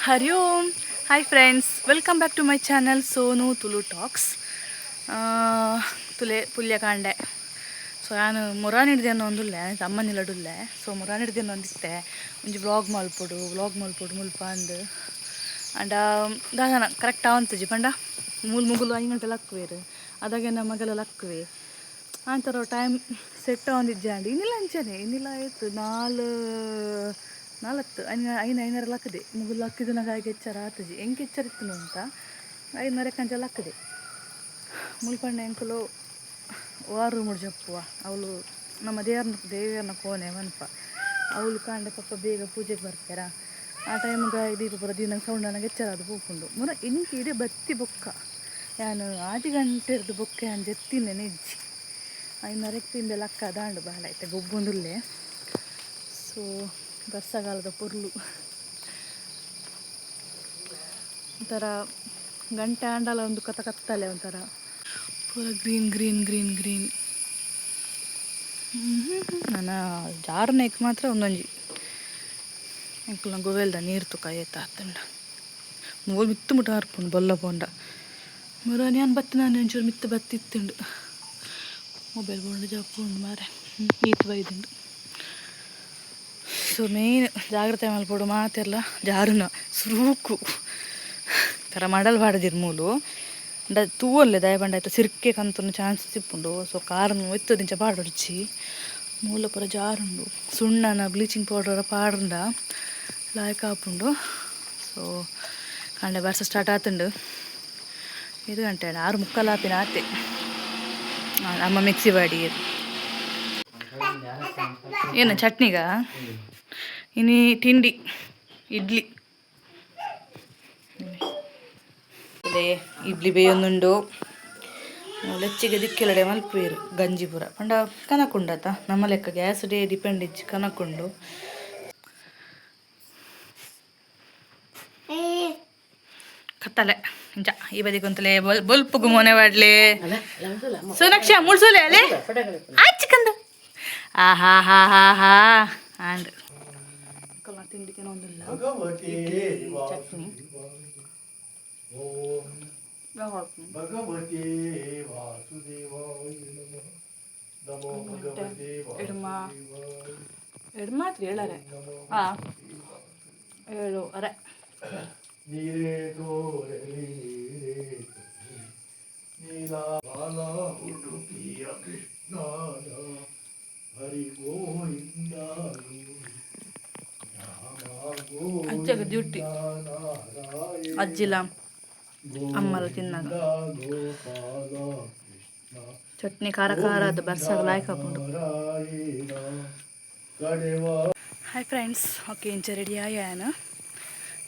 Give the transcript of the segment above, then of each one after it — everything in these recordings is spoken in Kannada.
Hari Om. Hi friends, welcome back to my channel Sonu Tulu talks. ತುಲೆ ಪುಲ್ಯ ಕಾಂಡೆ. ಸೊ ನಾನು ಮುರಾನ್ ಹಿಡ್ದೇನೋ ಒಂದುಲ್ಲೆ ಅಮ್ಮನಿಲ್ಲಡುಲ್ಲೆ. ಸೊ ಮುರಾನ್ ಹಿಡ್ದೇನೋ ಒಂದಿತ್ತೆ ಒಂಜಿ ವ್ಲಾಗ್ ಮಲ್ಪೊಡು ಮುಲ್ಪ ಅಂದು ಅಂಡ ದಾದನ ಕರೆಕ್ಟ್ ಅವಂತಜಿ ಪಂಡ ಮುಗುಲು 5 ಗಂಟೆಲ್ಲ ಅಕ್ಕುವೇರು ಅದಾಗೆ ನಮ್ಮ ಮಗಲೆಲ್ಲ ಅಕ್ಕುವೆ ಅಂತಾರ ಟೈಮ್ ಸೆಟ್ ಒಂದಿಜ್ಜಾಂಡಿ ಇನ್ನಿಲ್ಲ ಅಂಚನೆ ಇನ್ನಿಲ್ಲ ಆಯ್ತು 4:30 ಅಕ್ಕದೆ ಮುಗುಲು ಅಕ್ಕಿದ್ದು ನಂಗೆ ಹಾಗೆ ಎಚ್ಚರ ಆತಜಿ ಹೆಂಗೆ ಎಚ್ಚರ ಇತ್ತು ಅಂತ 5:30 ಕಂಚೆಲ್ಲ ಅಕ್ಕದೆ ಮುಲ್ಪಂಡ ಎಂಕುಲು ವಾರು ಮುಡ್ಜಪ್ಪುವ ಅವಳು ನಮ್ಮ ದೇವರನ್ನ ಕೋಣೆ ಮನ್ಪ ಅವಳು ಕಾಂಡೆ ಪಪ್ಪ ಬೇಗ ಪೂಜೆಗೆ ಬರ್ತಾರ ಆ ಟೈಮ್ಗೆ ದೀಪ ಪುರ ದಿನ ಸೌಂಡ್ ನನಗೆ ಎಚ್ಚರ ಅದು ಪೂಕೊಂಡು ಮುರ ಇಂಕಿ ಇಡೀ ಬತ್ತಿ ಬೊಕ್ಕ ನಾನು 8 ಗಂಟೆದು ಬೊಕ್ಕ ನಾನು ಜೆತ್ತಿನ ನೆಜ್ಜಿ 5:30 ತಿಂದೆಲ್ಲ ಅಕ್ಕ ದಾಂಡು ಬಾಳ ಐತೆ ಗೊಬ್ಬೊಂದುಲ್ಲೆ. ಸೊ ಬರ್ಸಗಾಲದ ಪೊರ್ಲು ಒಂಥರ ಗಂಟೆ ಆಂಡಲ ಒಂದು ಕತ್ತಲೆ ಒಂಥರ ಪೂರ ಗ್ರೀನ್ ನನ್ನ ಜಾರ್ನೇಕ್ ಮಾತ್ರ ಒಂದೊಂಜಿ ಎಂಕುಲ ಗೋವೆಲ್ದ ನೀರು ತುಕ ಏತ ಆತಂಡ ಮೂಲು ಮಿತ್ತು ಮುಟ್ಟ ಹರ್ಪುಂಡು ಬೊಲ್ಲ ಪೋಂಡ ಮುರ ನಾನು ನಾನು ಒಂಚೂರು ಮಿತ್ತು ಬತ್ತಿತ್ತುಂಡು ಮೊಬೈಲ್ ಬೋಂಡು ಜಪ್ಪುಂಡು ಮಾರೆ ಈತು ಬೈದುಂಡು. ಸೊ ಮೇಯ್ನ್ ಜಾಗ್ರತೆ ಮಲ್ಪೋಡು ಮಾತೆಲ್ಲ ಜಾರುನ ಸುರೂಕು ಥರ ಮಾಡಲ್ ಬಾಡದಿರು ಮೂಲು ತೂವಲ್ಲೆ ದಯ ಬಂಡ ಆಯ್ತು ಸಿರ್ಕೆ ಕಂತನು ಚಾನ್ಸ್ ತಿಪ್ಪುಂಡು. ಸೊ ಕಾರನ್ನು ಎತ್ತದಿಂಚ ಪಾಡೊಡ್ಚಿ ಮೂಲ ಪುರ ಜಾರುಂಡು ಸುಣ್ಣನ ಬ್ಲೀಚಿಂಗ್ ಪೌಡರ್ ಪಾಡ್ರಂಡ ಲಾಯ್ಕ್ ಹಾಪುಂಡು. ಸೊ ಕಂಡೆ ಬರ್ಸ ಸ್ಟಾರ್ಟ್ ಆತುಂಡು 5 ಗಂಟೆ 6:45 ಆಪಿನ ಆತೆ ಅಮ್ಮ ಮಿಕ್ಸಿ ಬಾಡಿ ಏನು ಚಟ್ನಿಗ ಇನ್ನು ತಿಂಡಿ ಇಡ್ಲಿ ಬೇಯೊಂದುಂಡು ಲೆಚ್ಚಿಗೆ ದಿಕ್ಕೆಲಡೆ ಮಲ್ಪೇರು ಗಂಜಿಪುರ ಪಂಡ ಕನಕುಂಡತ ನಮ್ಮ ಲೆಕ್ಕ ಗ್ಯಾಸ್ ಡೇ ಡಿಪೆಂಡ್ ಇಜ್ಜಿ ಕನಕುಂಡು ಕತ್ತಲೆ ಇಂಚ ಈ ಬದಿ ಕುಂತಲೆ ಬಲ್ಪುಗು ಮೊನೆ ಬಾಡ್ಲೆ ಸೋನಕ್ಷ ಮುಳ್ಸೋಲೆ ಅಲೆ ಆಚಿಕಂದು ಆಹಾ ಆಂಡ್ ತಿಂಡಿಗೆ ಒಂದಿಲ್ಲ ಚಟ್ನಿ ಎಡ್ಮಾತ್ರಿ ಹೇಳರೆ 7:30 ಅಜ್ಜಗ ಡ್ಯೂಟಿ ಅಜ್ಜಿಲ ಅಮ್ಮಲ ತಿನ್ನಾಗ ಚಟ್ನಿ ಖಾರ ಅದು ಬರ್ಸಾಗ ಲಾಯ್ಕ್ ಹಾಕೊಂಡು. ಹಾಯ್ ಫ್ರೆಂಡ್ಸ್, ಓಕೆ ಇಂಚ ರೆಡಿ ಆಯ್ಯಾನ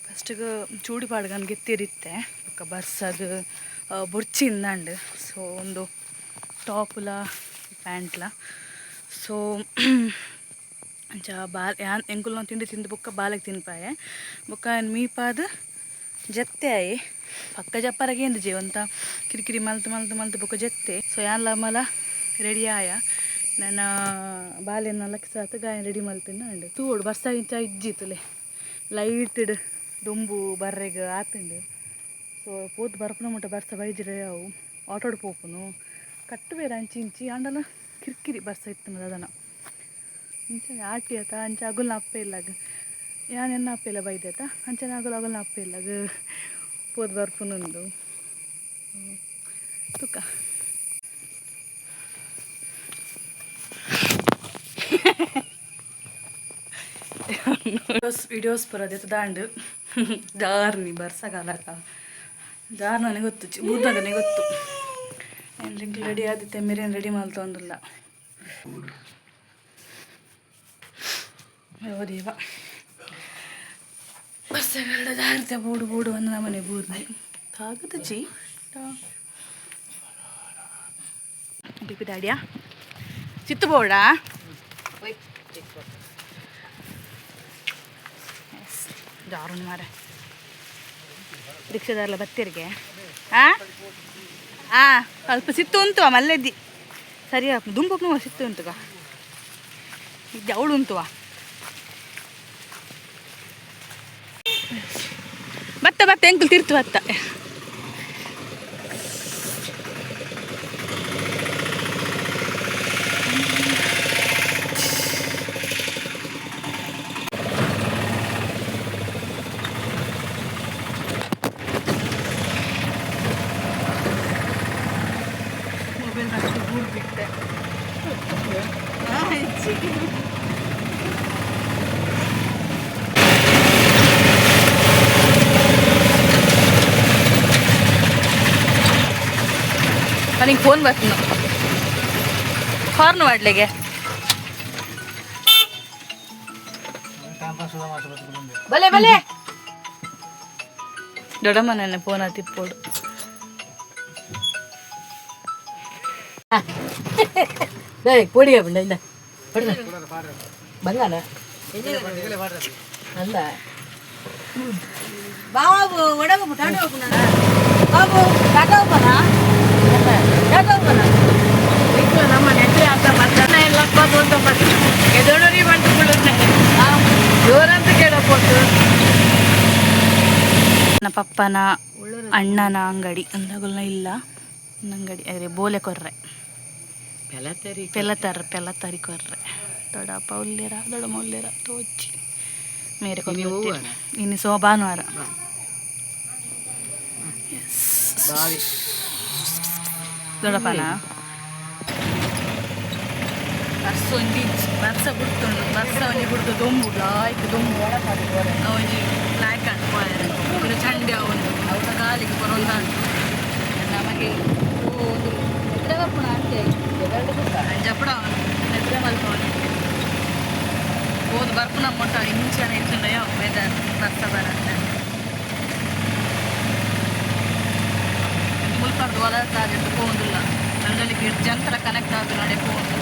ಫಸ್ಟಿಗೆ ಚೂಡಿ ಪಾಡ್ಗನ್ ಗೆತ್ತಿರಿತ್ತೆ ಬೊಕ್ಕ ಬರ್ಸದು ಬೊರ್ಚಿಂದಂಡು. ಸೊ ಒಂದು ಟಾಪುಲ ಪ್ಯಾಂಟ್ಲ ಸೊ ಅಂಚ ಎಂಕುಲ್ ನಾವು ತಿಂಡಿ ತಿಂದು ಬೊಕ್ಕ ಬಾಲೆಗೆ ತಿನ್ಪಾಯೆ ಬೊಕ್ಕ ಮೀಪಾದ ಜತ್ತೆ ಆಯಿ ಪಕ್ಕ ಜಪ್ಪರಾಗೆ ಎಂದು ಜೀವಂತ ಕಿರಿಕಿರಿ ಮಲ್ತು ಬೊಕ್ಕ ಜತ್ತೆ. ಸೊ ಯಾನ್ಲ ಮಲ ರೆಡಿ ಆಯ ನನ್ನ ಬಾಲೆನ ಲಕ್ಸಾತು ಗಾಯನ ರೆಡಿ ಮಲ್ತಿನ ಅಂಡು ತೂಡು ಬರ್ಸ ಇಂಚ ಇಜ್ಜಿತ್ತುಲೆ ಲೈಟ್ಡ್ ದುಂಬು ಬರ್ರೆಗೆ ಆತುಂಡು. ಸೊ ಪೋತು ಬರ್ಪುನ ಮುಟ್ಟ ಬರ್ಸ ಬೈಜಿರೆ ಅವು ಆಟೋಡು ಪೋಪುನು ಕಟ್ಟು ಬೇರೆ ಇಂಚಿ ಅಂಡಲ ಕಿರಿಕಿರಿ ಬರ್ಸ ಇತ್ತು ಅದನ್ನ ಇಂಚ ಆಟಿ ಆತ ಅಂಚ ಅಗುಲ್ನ ಅಪ್ಪೆ ಇಲ್ಲಾಗ ಯಾನೆನ್ನ ಅಪ್ಪೆ ಇಲ್ಲ ಬೈದೈತ ಅಂಚನೆ ಅಗುಲ್ನ ಅಪ್ಪೆ ಇಲ್ಲಾಗ ಪೋದು ಬರ್ಪುನುಂದು ತುಕ ವಿಡಿಯೋಸ್ ಬರೋದೈತೆ ದಾಂಡು ಜಾರ್ನಿ ಬರ್ಸಗಾಲಕ ಜಾರ್ ನನಗೆ ಗೊತ್ತು ಬೂದಾಗನೇ ಗೊತ್ತು ಏನು ರೆಡಿ ಆದಿತ್ತೆ ಮೇರೇನು ರೆಡಿ ಮಲ್ತೊಂದಿಲ್ಲ ದೇವ ಬಸ್ಸಗಳ ಜಾಗ್ರತೆ ಬೋಡು ಒಂದು ನಮ್ಮನೆ ಬೂರ್ನಿ ತಾಗದ ಜಿ ಡಿಪಿ ದಾಡಿಯಾ ಚಿತ್ತು ಬೋಡಾ ಜಾರುನ್ ಮಾರ ರಿಕ್ಷಾದಾರಲ್ಲ ಬತ್ತಿರಿಗೆ ಸ್ವಲ್ಪ ಸಿತ್ತು ಉಂಟುವ ಮಲ್ಲೆದ್ದಿ ಸರಿ ದುಂಬು ಸಿತ್ತು ಉಂಟುಗ ಇದು ಅವಳು ಉಂಟುವ ಬತ್ತ ಬತ್ತ ಎಂಕಲ್ ತಿರ್ತು ಬತ್ತ ನನಗೆ ಫೋನ್ ಬರ್ತು ಹಾರ್ನ್ ಮಾಡ್ಲಿಗೆ ಬಲೆ ಬಲೆ ದೊಡ್ಡಮ್ಮ ನನ್ನ ಫೋನ್ ತಿಪ್ಪೋಡು பொடியா பண்ண இந்த ಬಂಗಾನ ಅಲ್ಲ ಬಾಬು ಒಡಗು ಟಾಟಾ ಹೋಗೋಣ ಬಾಬು ಟಾಟಾ ಹೋಗೋಣ ಟಾಟಾ ಹೋಗೋಣ ಈಗ ನಮ್ಮ ನೆಟ್ರೆ ಅಂತ ಮಧ್ಯಾಹ್ನ ಎಲ್ಲ ಅಂತ ಮತ್ತೆ ಎದೋಡರಿ ಬಂದುಕೊಳ್ಳುತ್ತೆ ಜೋರಂತ ಕೇಳಬಹುದು ನನ್ನ ಪಪ್ಪನ ಅಣ್ಣನ ಅಂಗಡಿ ಅಂದಾಗಲ್ಲ ಇಲ್ಲ ಅಂಗಡಿ ಅದೇ ಬೋಲೆ ಕೊರ್ರೆ ಪೆಲತರಿ ಕೊರ್ರೆ ದೊಡ್ಡಪ್ಪ ಉಲ್ಲೇರ ದೊಡ್ಡಮ್ಮ ಉಲ್ಲೇರ ತೋಚಿ ಮೇರೆ ಕೊರ್ರೆ ಇನ್ನು ಭಾನುವಾರ ದೊಡ್ಡಪ್ಪನ ಬರ್ಸ ಬಿಡ್ತುಂಡು ಬರ್ಸ ಅವನಿಗೆ ಬಿಡ್ತು ದೊಂಬು ಲಾಯ್ಕ್ ದೊಂಬು ಅವನಿಗೆ ಲಾಯ್ಕ್ ಅನ್ಕೋಯ ಚಂಡೆ ಅವನು ಅವನ ಕಾಲಿಗೆ ಬರೋಲ್ಲ ನಮಗೆ ಒಂದು ನಿದ್ರೆ ಬರ್ಪುಣ ಅಂತೆ ಜಪಡ ನಿದ್ರೆ ಮಲ್ಪವನು ಹೋದ್ ಬರ್ಪುಣ ಮೊಟ್ಟ ಇಂಚನೆ ಇರ್ತುಂಡೆಯೋ ವೆದರ್ ಬರ್ಸ ಬರತ್ತೆ ಮುಲ್ಪರ್ದು ಹೊಲ ತಾಗಿಟ್ಟು ಹೋಗುದಿಲ್ಲ ಅಂಗಡಿಗೆ ಜಂತರ ಕನೆಕ್ಟ್ ಆಗಿ ನಡೆ ಹೋಗುದು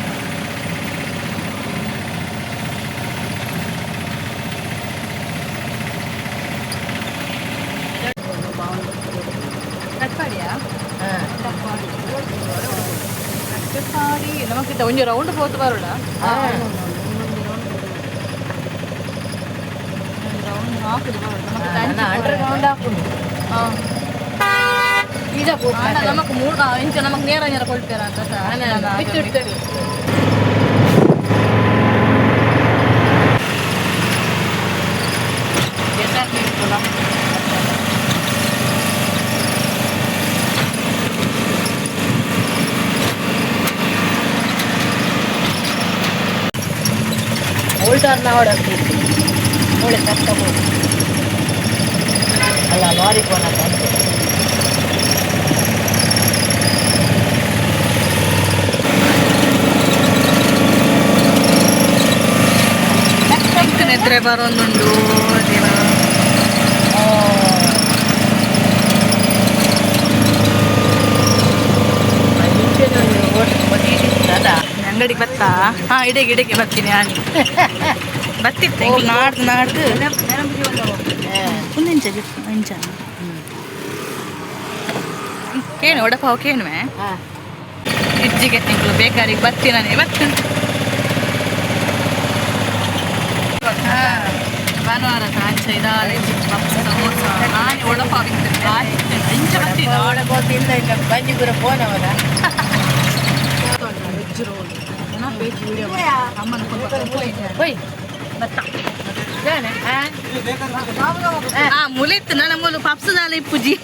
ಕಟ್ಪಾಡಿ ನಮಗಿಂತ ಒಂದು ರೌಂಡ್ ಹೋದ್ ಬರೋಣ ರೌಂಡ್ ಹಾಕುದು ಬರೋಣ ನಮಕ್ ಮೂರು ಇಂಚ ನಮಕ್ ನೇರ ನೇರ ಕೊಳ್ತೀರ ಅಂತ ಓಲ್ಡರ್ ನಾವಡಂತಿತ್ತು ಮೂಳೆ ಕಷ್ಟಬೋದು ಅಲ್ಲ ಲಾರಿ ಕೊನಕ್ಕೆ ನಿದ್ರೆ ಬರೋದುಂಡು ಅಂಗಡಿಗೆ ಬತ್ತಾ ಹಾಂ ಇಡೆಗೆ ಬರ್ತೀನಿ ನಾನು ಬತ್ತಿತ್ತೆ ನಾಡ್ದು ಒಂದು ಇಂಚ ಕೇಳು ಒಡಪಾವು ಕೇಳುವೆ ಇಜ್ಜಿಗೆ ನಿಂಗಳು ಬೇಕಾರಿಗೆ ಬರ್ತೀನೇ ಬರ್ತೀನಿ ಭಾನುವಾರ ಸಾಂಚ ಇದಾರೆ ಸಮೋಸ ನಾನು ಒಡಪಾವು ಇಂಚ ಬರ್ತೀನಿ ಬಂಜಿಪುರ ಫೋನ್ ಅವರ ವೆಜ್ ರೋಲ್ ಅಮ್ಮನ ಮುಲಿತ್ತು ನನ್ನ ಮೂಲು ಪಪ್ಸದಾಲ ಇಪ್ಪುಜಿ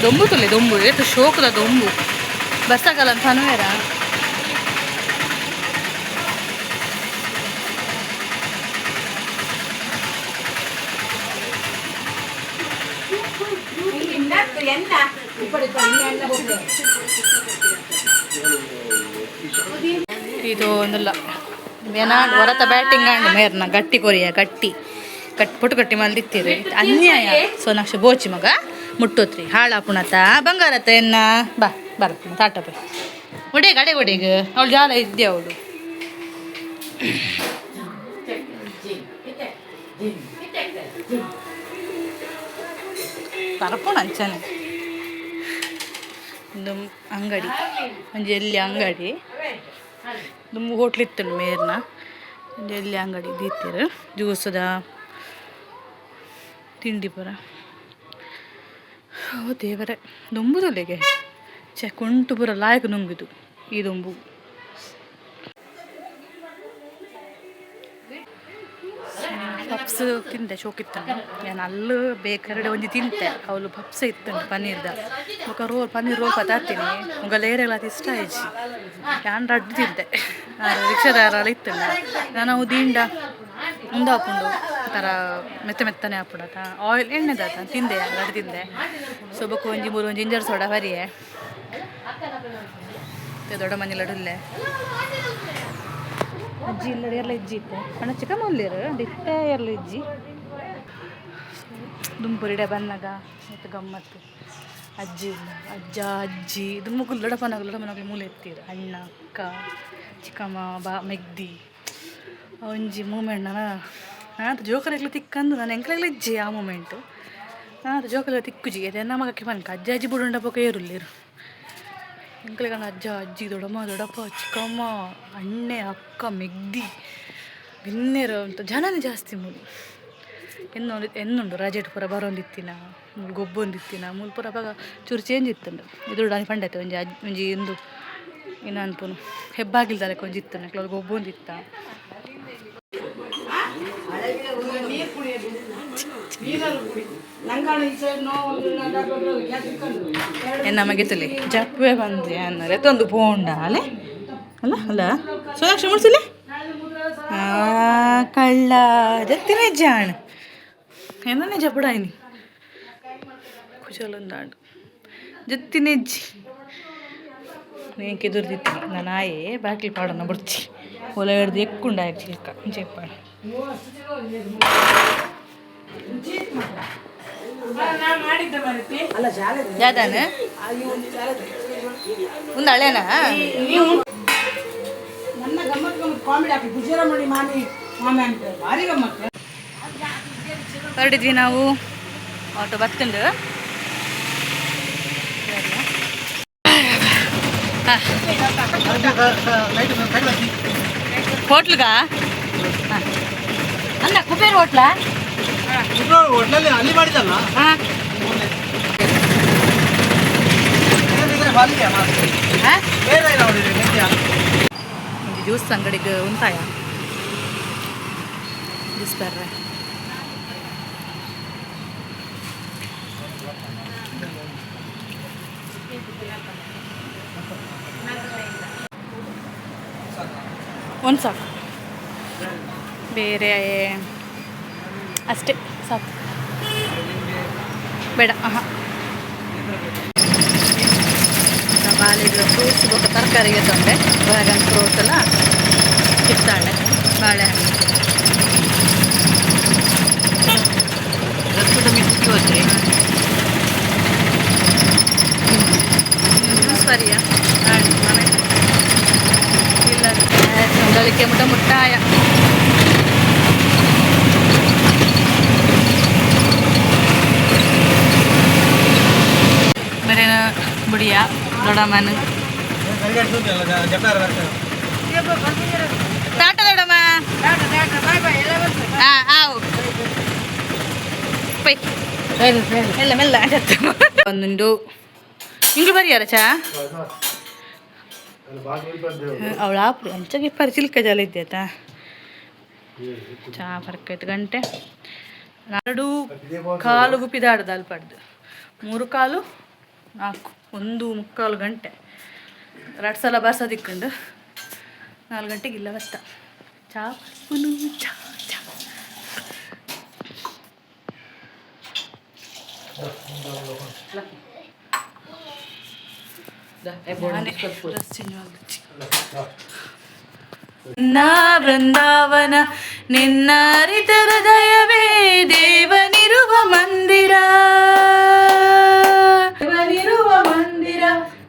ದೊಂಬು ತುಲೆ ದೊಂಬು ಎಷ್ಟು ಶೋಕದ ದೊಂಬು ಬಸ್ಸಾಗಲ್ಲ ಅಂತ ಅನ್ವೇರ ಇದು ಒಂದಲ್ಲ ಬೇನಾಡ್ ಹೊರತ ಬ್ಯಾಟಿಂಗ್ ಆಂಡ್ ಮೇರ್ನ ಗಟ್ಟಿ ಕೊರಿಯ ಗಟ್ಟಿ ಪುಟ್ಟು ಕಟ್ಟಿ ಮಲ್ದಿತ್ತೀರಿ ಅನ್ಯಾಯ ಸೋನಾಕ್ಷ ಬೋಚಿ ಮಗ ಮುಟ್ಟೋತ್ರಿ ಹಾಳಾಪುಣತ ಬಂಗಾರತ ಎನ್ನ ಬರ ತಾಟ ಪೈ ಒಡೆಗ ಅಡೆ ಒಡೆಗ ಅವಳು ಜಾಲ ಇದ್ದೆ ಅವಳು ಪರಪುಣ ಅಂಚನೆ ಒಂದು ಅಂಗಡಿ ಒಂಜಿ ಎಲ್ಲಿ ಅಂಗಡಿ ದುಂಬು ಹೋಟ್ಲ್ ಇತ್ತು ಮೇರ್ನ ಒಂಜಿ ಎಲ್ಲಿ ಅಂಗಡಿ ದೀತಿರು ಜ್ಯೂಸದ ತಿಂಡಿ ಪೂರ ಓ ದೇವರೇ ದುಂಬುದಲ್ಲಿಗೆ ಕುಂಟು ಪೂರ ಲಾಯಕ್ ನುಂಗಿದು ಈ ದುಂಬು ಪಪ್ಸ್ ತಿಂದೆ ಶೋಕಿತ್ತು ನಾನು ಅಲ್ಲೂ ಬೇಕಾದ್ರೆ ಒಂಜಿ ತಿಂತೆ ಅವಳು ಪಪ್ಸ್ ಇತ್ತು ಪನ್ನೀರ್ದ ಮುಖ ಪನ್ನೀರ್ ರೋಲ್ ಪತಾತೀನಿ ಮುಗ ಲೇರೆಲ್ಲ ಇಷ್ಟ ಆಯ್ತು ನಾನು ರಡ್ಡು ತಿಂತೆ ರಿಕ್ಷಾದಾರ ಇತ್ತು ನಾನು ಅವು ದಿಂಡ ಮುಂದೆ ಹಾಕೊಂಡು ಥರ ಮೆತ್ತನೆ ಹಾಕ್ಬಿಡತ್ತ ಆಯಿಲ್ ಎಣ್ಣೆದಾತ ತಿಂದೆ ರಡ್ಡು ತಿಂದೆ ಸೊಬಕು ಒಂಜಿ ಮೂರು ಒಂಜಿ ಜಿಂಜರ್ ಸೋಡಾ ಬರಿಯೇ ದೊಡ್ಡ ಮನೆ ಲಡುಲ್ಲೆ ಅಜ್ಜಿ ಇಲ್ಲ ಎಲ್ಲ ಇಜ್ಜಿ ಇತ್ತು ಅಣ್ಣ ಚಿಕ್ಕಮ್ಮಲ್ಲಿರು ದಿಟ್ಟೆ ಎಲ್ಲ ಇಜ್ಜಿ ದುಂಪುರಿಡೆ ಬನ್ನಾಗ ಮತ್ತು ಗಮ್ಮತ್ತು ಅಜ್ಜಿ ಇಲ್ಲ ಅಜ್ಜಿ ದುಮ್ಮ ಲೊಡಪನಗಳು ಮೂಲೆ ಎತ್ತೀರು ಅಣ್ಣ ಅಕ್ಕ ಚಿಕ್ಕಮ್ಮ ಮೆಗ್ದಿ ಒಂಜಿ ಮೂಮೆಂಟ್ ನಾನು ಜೋಕಲೆಗ್ಲ ತಿಕ್ಕಂದು ನಾನು ಎಂಕ್ಲೆಗ್ಲ ಇಜ್ಜಿ ಆ ಮೂಮೆಂಟು ನಾನು ಜೋಕಲೆಗ್ಲ ತಿಕ್ಕುಜಿ ಅದೇ ನಮಗಕ್ಕೆ ಪನ್ಕ ಅಜ್ಜಿ ಬುಡುಂಡ ಪಕ್ಕ ಏರುಲ್ಲಿರು ಎಂಕ್ಲೆಗ ಅಜ್ಜಿ ದೊಡ್ಡಪ್ಪ ಚಿಕ್ಕಮ್ಮ ಅಣ್ಣೆ ಅಕ್ಕ ಮೆಗ್ದಿ ಬಿನ್ನೇರು ಅಂತ ಜನನೇ ಜಾಸ್ತಿ ಮೂಲಿ ಎನ್ನುಂಡು ರಾಜೇಟ್ ಪುರ ಬರೋಂದಿತ್ತಿನ ಗೊಬ್ಬೊಂದಿತ್ತಿನ ಮೂಲ ಪುರ ಬಾಗ ಚೂರು ಚೇಂಜ್ ಇತ್ತುಂಡು ಇದು ನಾನು ಪಂಡೈತೆ ಒಂಜಿ ಇಂದು ಇನ್ನು ಅನ್ಪುನು ಹೆಬ್ಬಾಗಿಲ್ದಲ್ಲ ಕೊಂಚ ಇತ್ತು ನೆಕ್ಲ ಗೊಬ್ಬೊಂದಿತ್ತ ನಮಗೆ ತಲೆ ಜಪ್ಪೆ ಬಂದೆ ಅನ್ನರೆ ತಂದು ಪೋಂಡ ಅಲ್ಲೇ ಅಲ್ಲ ಅಲ್ಲ ಸೋನಾಕ್ಷಿ ಮುಡ್ಸಲೆ ಕಳ್ಳ ಜತ್ತಿನ ಜಾಣ ಏನೇ ಜಪಡಾಯಿನಿ ಕುಶಲೊಂದಾಡು ಜತ್ತಿನೆಜ್ಜಿ నేను ఎదురుదిత్తి నా నాయే బాకిలు పాడన్న బుర్చి ఒల ఎడుది ఎక్కుండా చిల్క చెప్పాడు జాదాన ఉంది అళ్ళేనా ಹೊರಡಿದ್ವಿ ನಾವು ಆಟೋ ಬತ್ಕೊಂಡು ಹೋಟ್ಲ್ಗ ಅಲ್ಲ ಕುಬೇರ್ ಹೋಟ್ಲಾ ಹೋಟ್ಲಲ್ಲಿ ಅಲ್ಲಿ ಮಾಡಿದಲ್ಲ ಜ್ಯೂಸ್ ಅಂಗಡಿಗೆ ಉಂಟಾಯ ಜ್ಯೂಸ್ ಬರ್ರೆ ಒಂದು ಸಾಕು ಬೇರೆ ಅಷ್ಟೇ ಸಾಕು ಬೇಡ ಹಾಂ ಬಾಳೆಗಿಡ ಫ್ರೂಟ್ಸ್ ಬೇಕು ತರಕಾರಿಗೆ ತೊಂಡೆ ಡ್ರ್ಯಾಗನ್ ಫ್ರೂಟ್ ಎಲ್ಲ ಕಿತ್ತಾಳೆ ಬಾಳೆಹಣ್ಣು ರಸದ ಮಿಕ್ಕಿ ಹೋದ್ರಿ ಸರಿಯಾ ಮನೆ ಇಲ್ಲ ಗಳಿಕೆ ಮುಟ್ಟಾಯ ಬರೀ ಬುಡಿಯ ದೊಡ್ಡಮ್ಮನ ಟಾಟ ದೊಡ್ಡಮ್ಮ ಆವು ಪೈ ಮೆಲ್ಲ ಮೆಲ್ಲ ಒಂದುಂಡು ಇಂಗ್ಳು ಬರಿಯಾರ ಚಾ ಅವಳ ಆಪು ಅಂಚಾಗಿ ಪರಿ ಚಿಲ್ಕ ಜಲ ಇದ್ದೇತಾ ಚಾ ಬರ್ಕೈತು ಗಂಟೆ 2 ಕಾಲು ಗುಪ್ಪಿದಾಡ್ದು ಅಲ್ಪಡ್ದು 3 ಕಾಲು 4 1 ಮುಕ್ಕಾಲು ಗಂಟೆ 2 ಸಲ ಬರ್ಸೋದಿಕ್ಕೊಂಡು 4 ಗಂಟೆಗೆ ಇಲ್ಲ ಬತ್ತ ಚಾ ಪುನು ಚಾ ಚಾ ನಿನ್ನ ಬೃಂದಾವನ ನಿನ್ನ ಅರಿತರ ದಯವೇ ದೇವನಿರುವ ಮಂದಿರ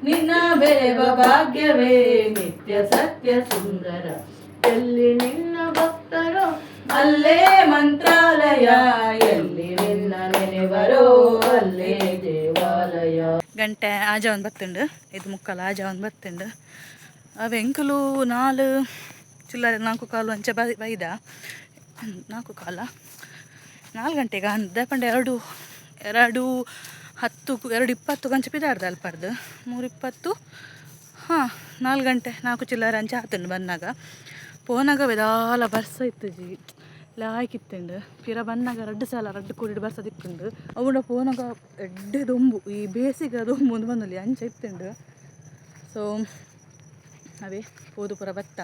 ನಿನ್ನ ಬೇವ ಭಾಗ್ಯವೇ ನಿತ್ಯ ಸತ್ಯ ಸುಂದರ ಎಲ್ಲಿ ನಿನ್ನ ಭಕ್ತರೋ ಅಲ್ಲೇ ಮಂತ್ರಾಲಯ ಎಲ್ಲಿ ನಿನ್ನ ನೆನೆವರೋ ಅಲ್ಲೇ ದೇವಾಲಯ ಗಂಟೆ ಆಜಾವನ್ ಬತ್ತುಂಡು 5:45 ಆಜಾವನ್ ಬತ್ತುಂಡು ಅವು ಎಂಕುಲು 4 ಚಿಲ್ಲರೆ 4 ಕಾಲು ಅಂಚೆ ಬೈದ 4 ಕಾಲ 4 ಗಂಟೆಗೆ ಅಂದ ಪಂಡ 2:20 ಗಂಚೆ ಪಿದಾರ್ದು ಅಲ್ಪರ್ದು 3:20 ಹಾಂ 4 ಗಂಟೆ 4 ಚಿಲ್ಲರೆ ಅಂಚೆ ಆತುಂಡು ಬನ್ನಾಗ ಪೋನಾಗ ವೆದಾಲ ಬರ್ಸ ಇತ್ತು ಜಿ ಲಾಯ್ಕಿತ್ತುಂಡು ಪಿರ ಬನ್ನಾಗ 2 ಸಲ 2 ಕೂಡಿಡು ಬರ್ಸ ತಿಕ್ಕುಂಡು ಅವುಂಡ ಪೋನಾಗ ಎಡ್ಡೆ ದೊಂಬು ಈ ಬೇಸಿಗೆ ದೊಂಬು ಒಂದು ಬಂದಲ್ಲಿ ಅಂಚೆ ಇತ್ತುಂಡು ಸೊ ಅವೇ ಪೋದು ಪೂರ ಬತ್ತ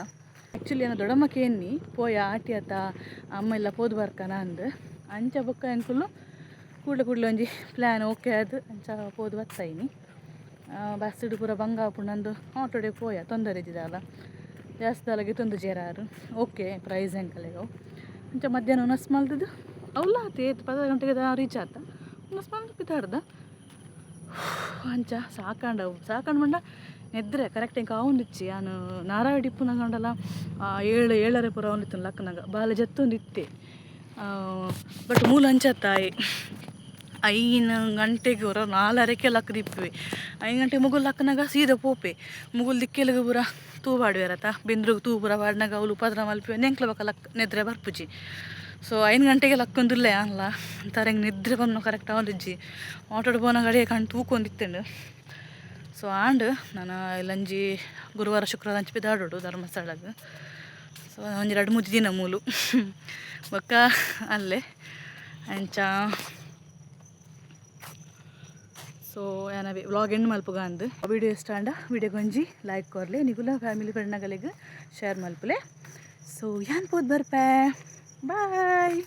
ಆ್ಯಕ್ಚುಲಿ ನಾನು ದೊಡ್ಡಮ್ಮಕ್ಕೆ ಎನ್ನಿ ಪೋಯ ಆಟಿ ಆತ ಅಮ್ಮ ಎಲ್ಲ ಪೋದು ಬರ್ಕನ ಅಂದು ಅಂಚ ಬೊಕ್ಕ ಎಂಕುಲು ಕೂಡಲೇ ಒಂಜಿ ಪ್ಲ್ಯಾನ್ ಓಕೆ ಅದು ಅಂಚ ಪೋದು ಬತ್ತಾಯಿನಿ ಬಸ್ ಇಡು ಪೂರ ಬಂಗಾಪು ನಂದು ಆಟೋಡೆ ಪೋಯ ತೊಂದರೆ ಇದ್ದಿದ್ದಲ್ಲ ಜಾಸ್ತಿ ಅಲ್ಲಿಗೆ ತೊಂದು ಜೇರಾರು ಓಕೆ ಪ್ರೈಸ್ ಎಂಕಲೆಗು ಅಂಚ ಮಧ್ಯಾಹ್ನ ಉನಸ್ ಮಲ್ದಿದ್ದು ಅವಲ್ಲ ಆತ 10 ಗಂಟೆಗೆ ರೀಚ್ ಆತ ಉನಸ್ ಮಲ್ದು ಬಿದ್ದಾಡ್ದ ಅಂಚ ಸಾಕಂಡು ಮಂಡ ನಿದ್ರೆ ಕರೆಕ್ಟ್ ಹೆಂಗೆ ಅವನಿಚ್ಚಿ ನಾನು ನಾರಾಯಣ ಡಿಪ್ಪುನ ಕಂಡಲ್ಲ 7 ಪೂರ ಅವನಿತ್ತು ಲಕ್ಕನಾಗ ಬಾಲ ಜತ್ತೊಂದಿತ್ತೆ ಬಟ್ ಮೂಲ ಅಂಚತ್ತಾಯಿ 5 ಗಂಟೆಗೆ ಹೊರ 4:30 ಲಕ್ಕ ದಿಪ್ಪಿ 5 ಗಂಟೆ ಮುಗುಲ್ ಲಕ್ಕನಾಗ ಸೀದಾ ಪೋಪೆ ಮುಗುಲ್ ದಿಕ್ಕೆಲಿಗೆ ಪೂರ ತೂಬಾಡುವೆರತ ಬೆಂದ್ರಿಗೆ ತೂ ಪೂರ ಬಾಡಿನಾಗ ಅವಳು ಉಪದ್ರ ಮಲ್ಪಿ ನೆಂಕ್ಲ ಬಕ್ಕ ಲಕ್ಕ ನಿದ್ರೆ ಬರ್ಪುಜಿ ಸೊ 5 ಗಂಟೆಗೆ ಲಕ್ಕೊಂದಿಲ್ಲ ಅಲ್ಲ ಅಂತಾರೆ ಹೆಂಗೆ ನಿದ್ರೆ ಬಂದು ಕರೆಕ್ಟ್ ಅವನಿಜ್ಜಿ ಆಟೋಡ್ ಬೋನ ಗಡಿಗೆ ಕಣ್ಣು ತೂಕೊಂಡಿತ್ತೇನು ಸೊ ಆಂಡ್ ನಾನು ಇಲ್ಲಂಜಿ ಗುರುವಾರ ಶುಕ್ರವಾರ ಅಂಚೆ ಪಿದಾಡೋಡು ಧರ್ಮಸ್ಥಳಗೆ ಸೊ ಒಂಜಿ 2-3 ದಿನ ಮೂಲು ಬೊಕ್ಕ ಅಲ್ಲೇ ಅಂಚ ಸೊ ಏನ ವ್ಲಾಗ್ ಎಂಡ್ ಮಲ್ಪುಗ ಅಂದು ವಿಡಿಯೋ ಇಷ್ಟ ಅಂಡ ವಿಡಿಯೋಗೊಂಜಿ ಲೈಕ್ ಕೊರ್ಲೆ ನಿಗುಲ ಫ್ಯಾಮಿಲಿ ಫ್ರೆಂಡ್ನಗಳಿಗೆ ಶೇರ್ ಮಲ್ಪಲೆ ಸೊ ಏನ್ ಪೋದ್ ಬರ್ಪೆ ಬಾಯ್.